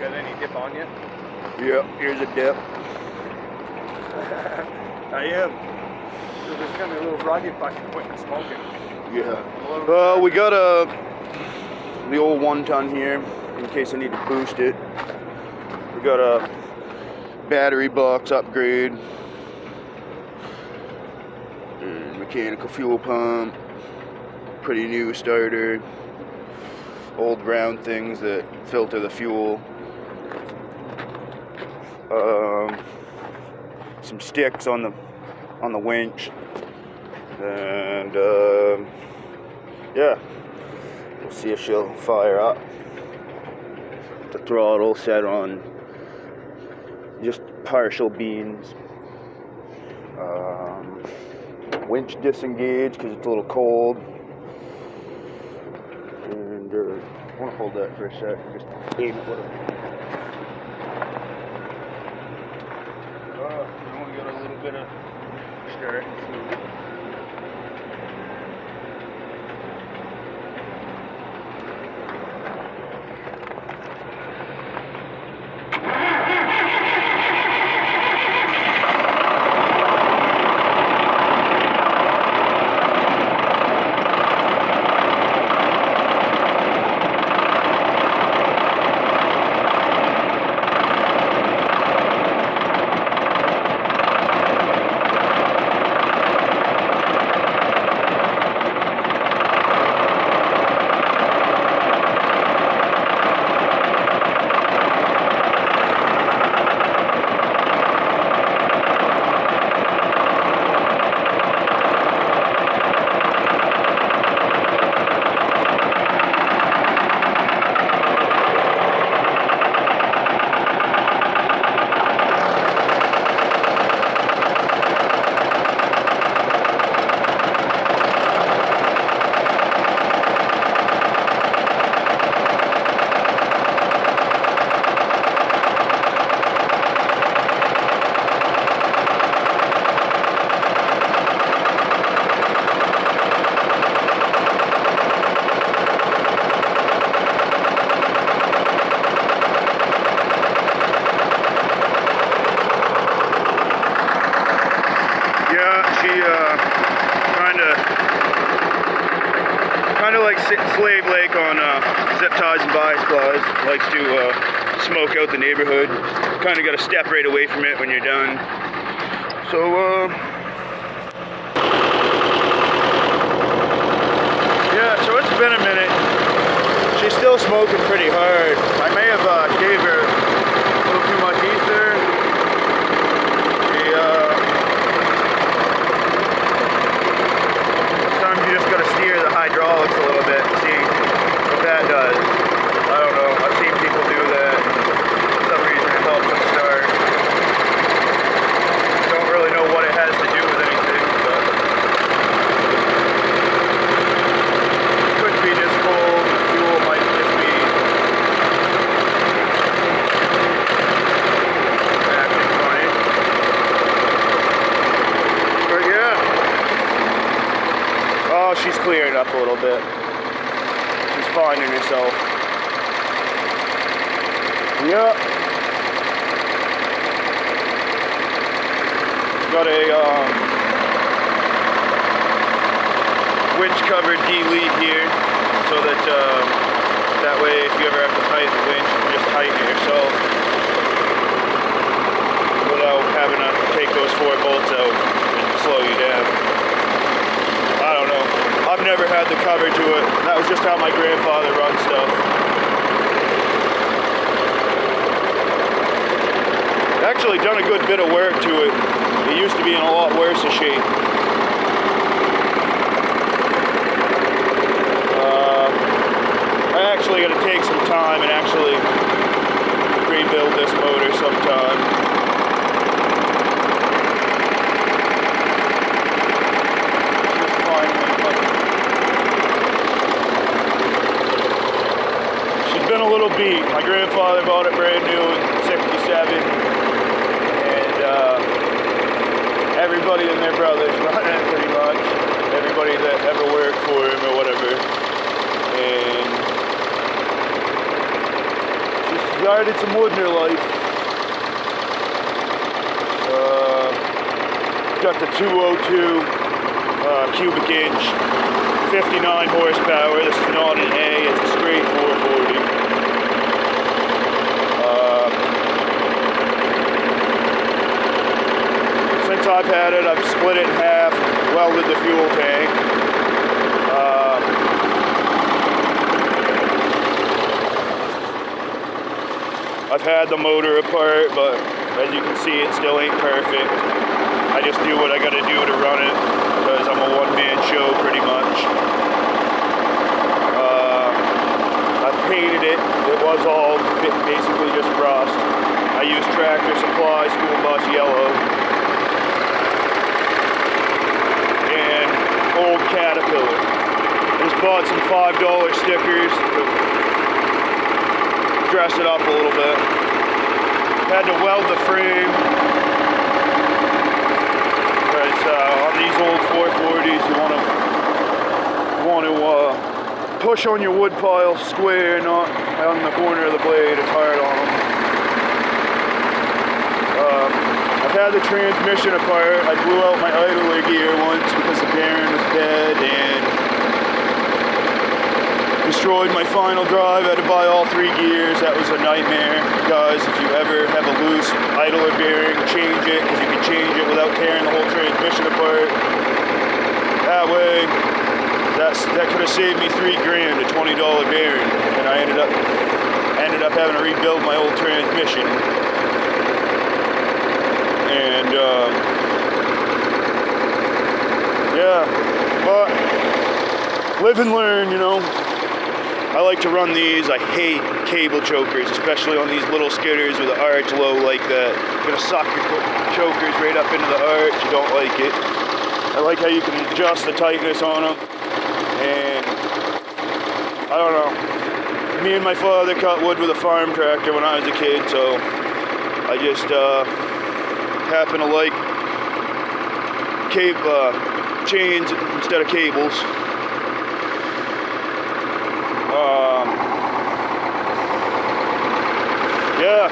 got any dip on you? Yep, here's a dip. I am. So this kind of a little rugged fucking quitting smoking. Yeah. We got the old 1 ton here in case I need to boost it. We got a battery box upgrade, and mechanical fuel pump, pretty new starter, old round things that filter the fuel, some sticks on the winch, and yeah, we'll see if she'll fire up. The throttle set on just partial beans. Winch disengaged because it's a little cold. And I want to hold that for a sec and just aim it with it. We want to get a little bit of start and fluid. Kind of like Slave Lake on zip ties and bias plies. Likes to smoke out the neighborhood. Kind of got to step right away from it when you're done. So yeah, so it's been a minute. She's still smoking pretty hard. I may have gave her a little too much ether. Sometimes you just got to steer the hydraulics a little bit and see what that does. I don't know. I've seen people do that. For some reason it helps them start. Don't really know what it has to do with anything, but it could be just cold. The fuel might just be acting funny. But yeah. Oh, she's clearing up a little bit. She's finding herself. Yep. Got a winch cover delete here, so that that way if you ever have to tighten the winch, you can just tighten it yourself without having to take those 4 bolts out and slow you down. I don't know. I've never had the cover to it. That was just how my grandfather runs stuff. Actually done a good bit of work to it. It used to be in a lot worse of shape. I actually got to take some time and actually rebuild this motor sometime. Been a little beat. My grandfather bought it brand new in '67, and everybody and their brothers running it pretty much. Everybody that ever worked for him or whatever. And she's started some wood in her life. Got the 202 cubic inch, 59 horsepower. This is not an A, it's a straight 440. Since I've had it, I've split it in half, welded the fuel tank. I've had the motor apart, but as you can see, it still ain't perfect. I just do what I gotta do to run it, because I'm a one-man show pretty much. I've painted it. It was all basically just rust. I used Tractor Supply School Bus Yellow and old Caterpillar. Just bought some $5 stickers to dress it up a little bit. Had to weld the frame. On these old 440s, you want to push on your wood pile square, not on the corner of the blade. It's hard on them. I've had the transmission apart. I blew out my idler gear once because the bearing was dead and destroyed my final drive. I had to buy all 3 gears. That was a nightmare. Guys, if you ever have a loose idler bearing, change it, because you can change it without tearing the whole transmission apart. That way, that could have saved me $3 grand, a $20 bearing, and I ended up having to rebuild my old transmission. And yeah, but live and learn, you know. I like to run these. I hate cable chokers, especially on these little skidders with an arch low like that. You're gonna suck your chokers right up into the arch. You don't like it. I like how you can adjust the tightness on them. And I don't know. Me and my father cut wood with a farm tractor when I was a kid, so I just happen to like chains instead of cables. Yeah,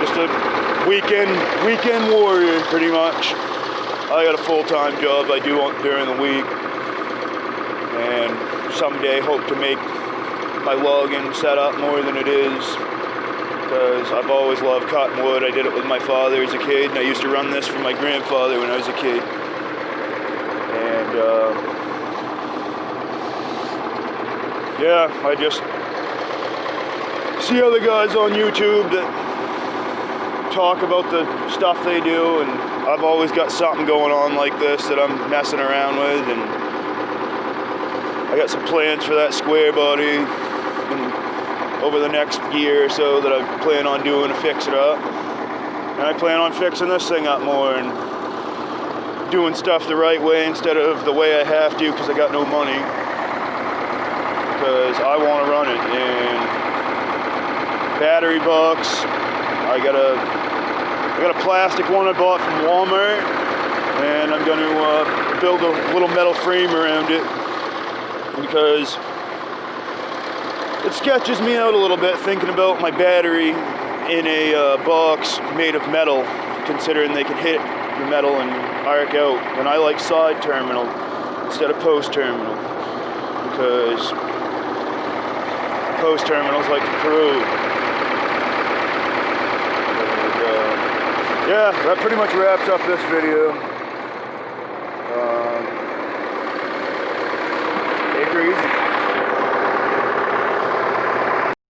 just a weekend warrior, pretty much. I got a full-time job I do during the week, and someday hope to make my logging setup more than it is, because I've always loved cutting wood. I did it with my father as a kid, and I used to run this for my grandfather when I was a kid. And yeah, I just see other guys on YouTube that talk about the stuff they do, and I've always got something going on like this that I'm messing around with, and I got some plans for that square body over the next year or so that I plan on doing to fix it up. And I plan on fixing this thing up more and doing stuff the right way instead of the way I have to because I got no money. Because I want to run it. And battery box, I got a plastic one I bought from Walmart, and I'm going to build a little metal frame around it because it sketches me out a little bit thinking about my battery in a box made of metal, considering they can hit the metal and arc out. And I like side terminal instead of post terminal because post terminals like to corrode. Yeah, that pretty much wraps up this video. Take her easy.